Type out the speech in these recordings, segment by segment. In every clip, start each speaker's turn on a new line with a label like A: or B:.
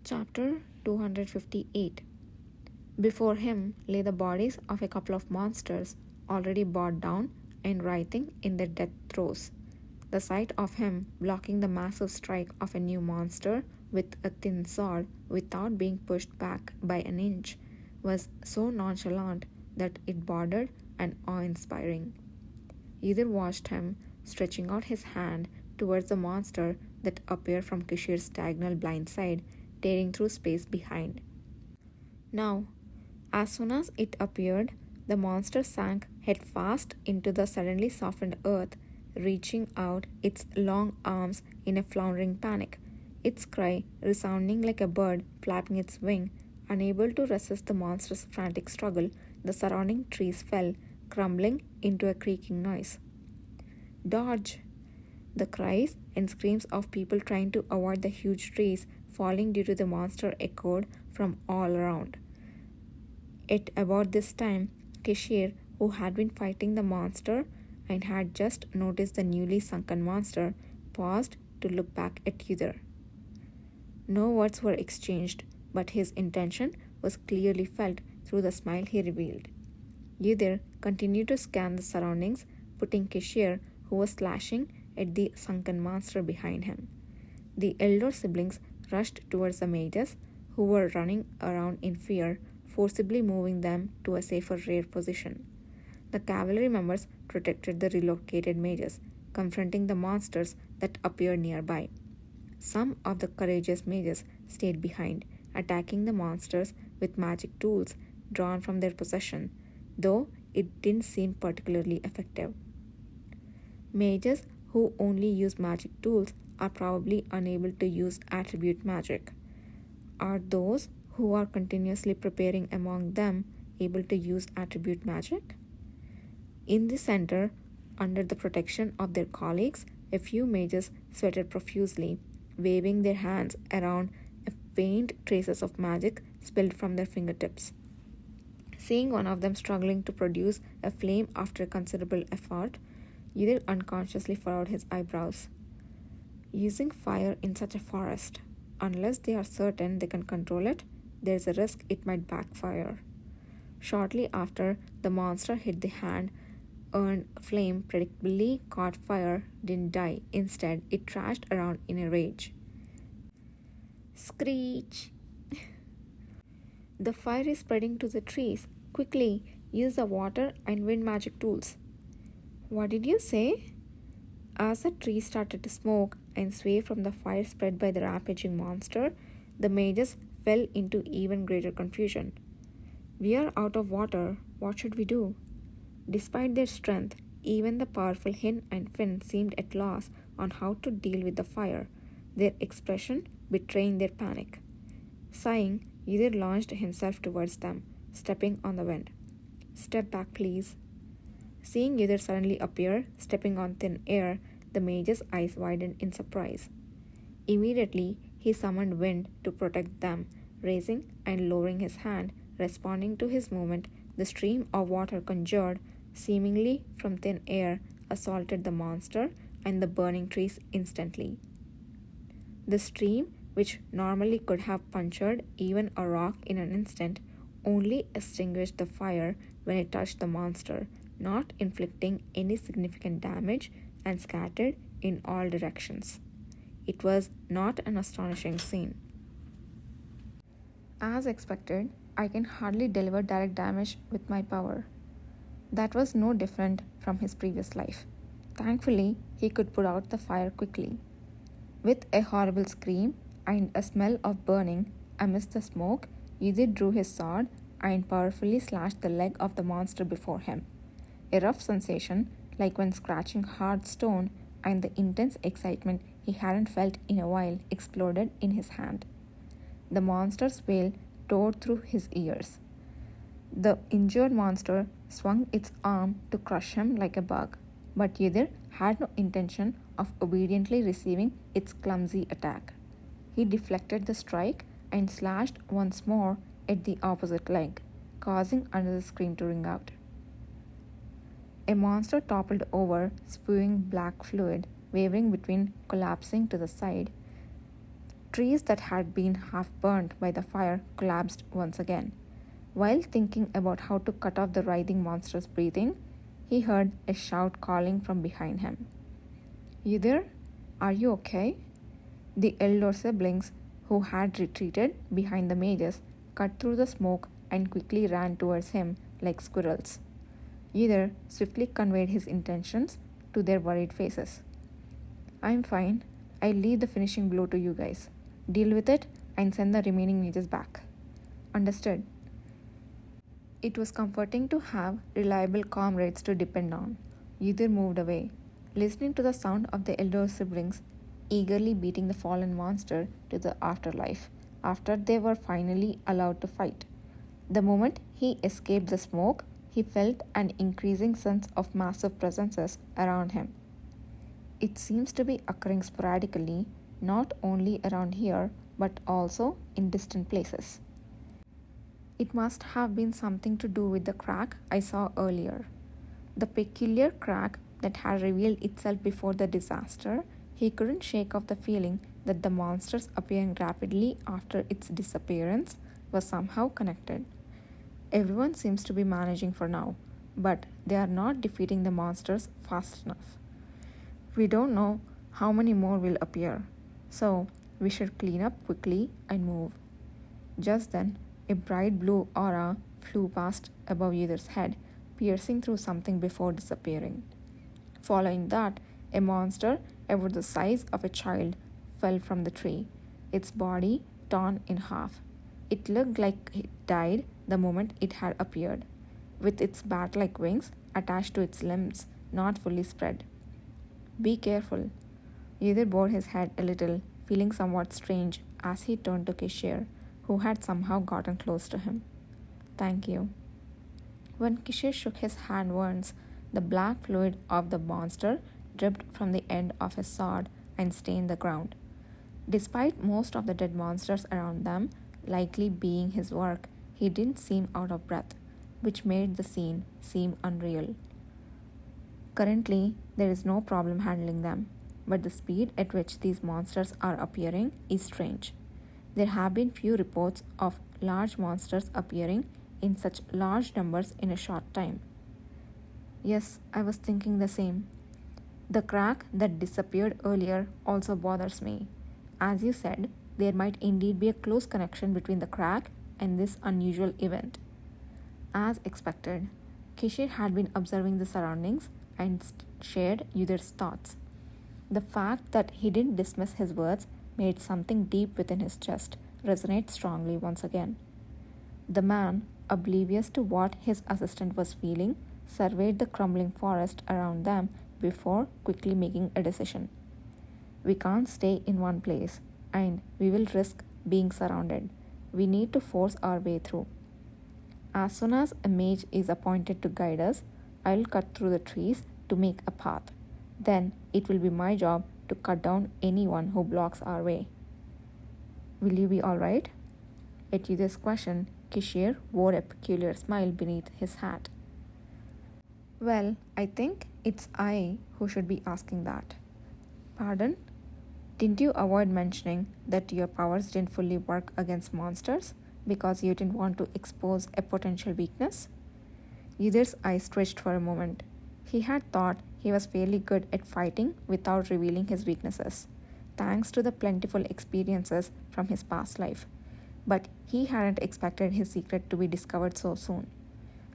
A: Chapter 258. Before him lay the bodies of a couple of monsters, already bowed down and writhing in their death throes. The sight of him blocking the massive strike of a new monster with a thin sword without being pushed back by an inch was so nonchalant that it bordered on awe-inspiring. Either watched him stretching out his hand towards the monster that appeared from Kishir's diagonal blind side, tearing through space behind. Now, as soon as it appeared, the monster sank headfast into the suddenly softened earth, reaching out its long arms in a floundering panic, its cry resounding like a bird flapping its wing. Unable to resist the monster's frantic struggle, the surrounding trees fell, crumbling into a creaking noise. Dodge! The cries and screams of people trying to avoid the huge trees falling due to the monster echoed from all around. At about this time, Kishir, who had been fighting the monster and had just noticed the newly sunken monster, paused to look back at Yudhir. No words were exchanged, but his intention was clearly felt through the smile he revealed. Yudhir continued to scan the surroundings, putting Kishir, who was slashing at the sunken monster, behind him. The elder siblings rushed towards the mages, who were running around in fear, forcibly moving them to a safer rear position. The cavalry members protected the relocated mages, confronting the monsters that appeared nearby. Some of the courageous mages stayed behind, attacking the monsters with magic tools drawn from their possession, though it didn't seem particularly effective. Mages who only use magic tools are probably unable to use attribute magic. Are those who are continuously preparing among them able to use attribute magic? In the center, under the protection of their colleagues, a few mages sweated profusely, waving their hands around as faint traces of magic spilled from their fingertips. Seeing one of them struggling to produce a flame after considerable effort, Yudhir unconsciously furrowed his eyebrows. Using fire in such a forest, unless they are certain they can control it, there is a risk it might backfire. Shortly after the monster hit the hand, earned flame predictably caught fire, didn't die. Instead, it thrashed around in a rage. Screech! The fire is spreading to the trees. Quickly, use the water and wind magic tools. What did you say? As the tree started to smoke and sway from the fire spread by the rampaging monster, the mages fell into even greater confusion. We are out of water. What should we do? Despite their strength, even the powerful Hin and Fin seemed at loss on how to deal with the fire, their expression betraying their panic. Sighing, Yudhir launched himself towards them, stepping on the wind. Step back, please. Seeing Yudhir suddenly appear, stepping on thin air, the mage's eyes widened in surprise. Immediately, he summoned wind to protect them, raising and lowering his hand, responding to his movement. The stream of water conjured, seemingly from thin air, assaulted the monster and the burning trees instantly. The stream, which normally could have punctured even a rock in an instant, only extinguished the fire when it touched the monster, not inflicting any significant damage, and scattered in all directions. It was not an astonishing scene. As expected, I can hardly deliver direct damage with my power. That was no different from his previous life. Thankfully, he could put out the fire quickly. With a horrible scream and a smell of burning amidst the smoke, Yudhir drew his sword and powerfully slashed the leg of the monster before him. A rough sensation, like when scratching hard stone, and the intense excitement he hadn't felt in a while exploded in his hand. The monster's wail tore through his ears. The injured monster swung its arm to crush him like a bug, but Yudhir had no intention of obediently receiving its clumsy attack. He deflected the strike and slashed once more at the opposite leg, causing another scream to ring out. A monster toppled over, spewing black fluid, wavering between collapsing to the side. trees that had been half burnt by the fire collapsed once again. While thinking about how to cut off the writhing monster's breathing, he heard a shout calling from behind him. You there? Are you okay? The elder siblings, who had retreated behind the mages, cut through the smoke and quickly ran towards him like squirrels. Either swiftly conveyed his intentions to their worried faces. I'm fine. I'll leave the finishing blow to you guys. Deal with it and send the remaining mages back. Understood. It was comforting to have reliable comrades to depend on. Yudhir moved away, listening to the sound of the elder siblings eagerly beating the fallen monster to the afterlife after they were finally allowed to fight. The moment he escaped the smoke, he felt an increasing sense of massive presences around him. It seems to be occurring sporadically, not only around here, but also in distant places. It must have been something to do with the crack I saw earlier. The peculiar crack that had revealed itself before the disaster. He couldn't shake off the feeling that the monsters appearing rapidly after its disappearance was somehow connected. Everyone seems to be managing for now, but they are not defeating the monsters fast enough. We don't know how many more will appear, so we should clean up quickly and move. Just then, a bright blue aura flew past above Yudhir's head, piercing through something before disappearing. Following that, a monster about the size of a child fell from the tree, its body torn in half. It looked like it died the moment it had appeared, with its bat-like wings attached to its limbs not fully spread. Be careful. Yudhir bowed his head a little, feeling somewhat strange as he turned to Kishir, who had somehow gotten close to him. Thank you. When Kishir shook his hand once, the black fluid of the monster dripped from the end of his sword and stained the ground. Despite most of the dead monsters around them likely being his work, he didn't seem out of breath, which made the scene seem unreal. Currently, there is no problem handling them, but the speed at which these monsters are appearing is strange. There have been few reports of large monsters appearing in such large numbers in a short time. Yes, I was thinking the same. The crack that disappeared earlier also bothers me. As you said, there might indeed be a close connection between the crack and this unusual event. As expected, Kishir had been observing the surroundings and shared Yudhir's thoughts. The fact that he didn't dismiss his words made something deep within his chest resonate strongly once again. The man, oblivious to what his assistant was feeling, surveyed the crumbling forest around them before quickly making a decision. We can't stay in one place, and we will risk being surrounded. We need to force our way through. As soon as a mage is appointed to guide us, I will cut through the trees to make a path. Then it will be my job to cut down anyone who blocks our way. Will you be alright? At Yudhir's question, Kishir wore a peculiar smile beneath his hat. Well, I think it's I who should be asking that. Pardon? Didn't you avoid mentioning that your powers didn't fully work against monsters because you didn't want to expose a potential weakness? Yudhir's eyes twitched for a moment. He had thought he was fairly good at fighting without revealing his weaknesses, thanks to the plentiful experiences from his past life. But he hadn't expected his secret to be discovered so soon.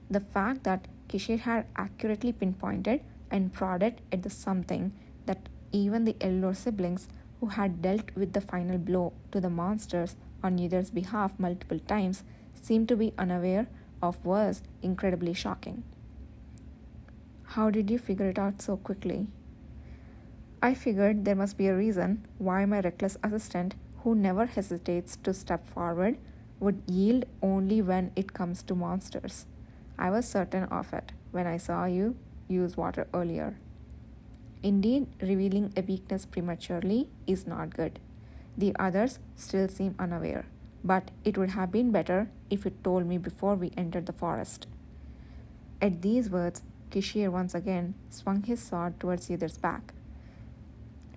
A: The fact that Kishir had accurately pinpointed and prodded at the something that even the elder siblings who had dealt with the final blow to the monsters on Yudhir's behalf multiple times seemed to be unaware of was incredibly shocking. How did you figure it out so quickly? I figured there must be a reason why my reckless assistant, who never hesitates to step forward, would yield only when it comes to monsters. I was certain of it when I saw you use water earlier. Indeed, revealing a weakness prematurely is not good. The others still seem unaware, but it would have been better if you told me before we entered the forest. At these words, Kishir once again swung his sword towards Yudhir's back.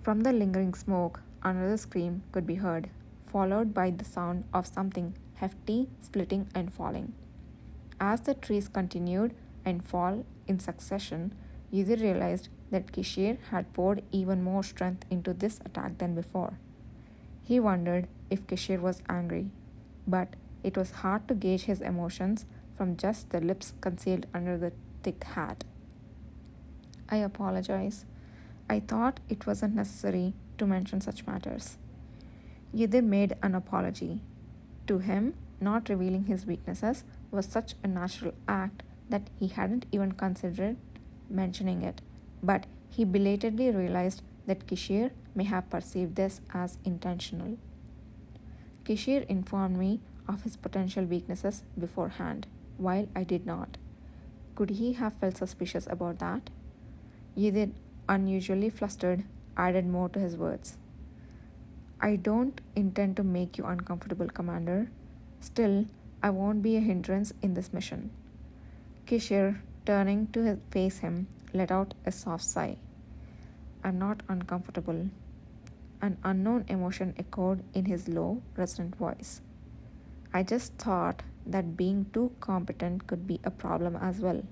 A: From the lingering smoke, another scream could be heard, followed by the sound of something hefty splitting and falling. As the trees continued and fall in succession, Yuzir realized that Kishir had poured even more strength into this attack than before. He wondered if Kishir was angry, but it was hard to gauge his emotions from just the lips concealed under the thick hat. I apologize. I thought it wasn't necessary to mention such matters. Yudhir made an apology. To him, not revealing his weaknesses was such a natural act that he hadn't even considered mentioning it, but he belatedly realized that Kishir may have perceived this as intentional. Kishir informed me of his potential weaknesses beforehand, while I did not. Could he have felt suspicious about that? Yidid, unusually flustered, added more to his words. I don't intend to make you uncomfortable, Commander. Still, I won't be a hindrance in this mission. Kishir, turning to face him, let out a soft sigh. I'm not uncomfortable. An unknown emotion echoed in his low, resonant voice. I just thought that being too competent could be a problem as well.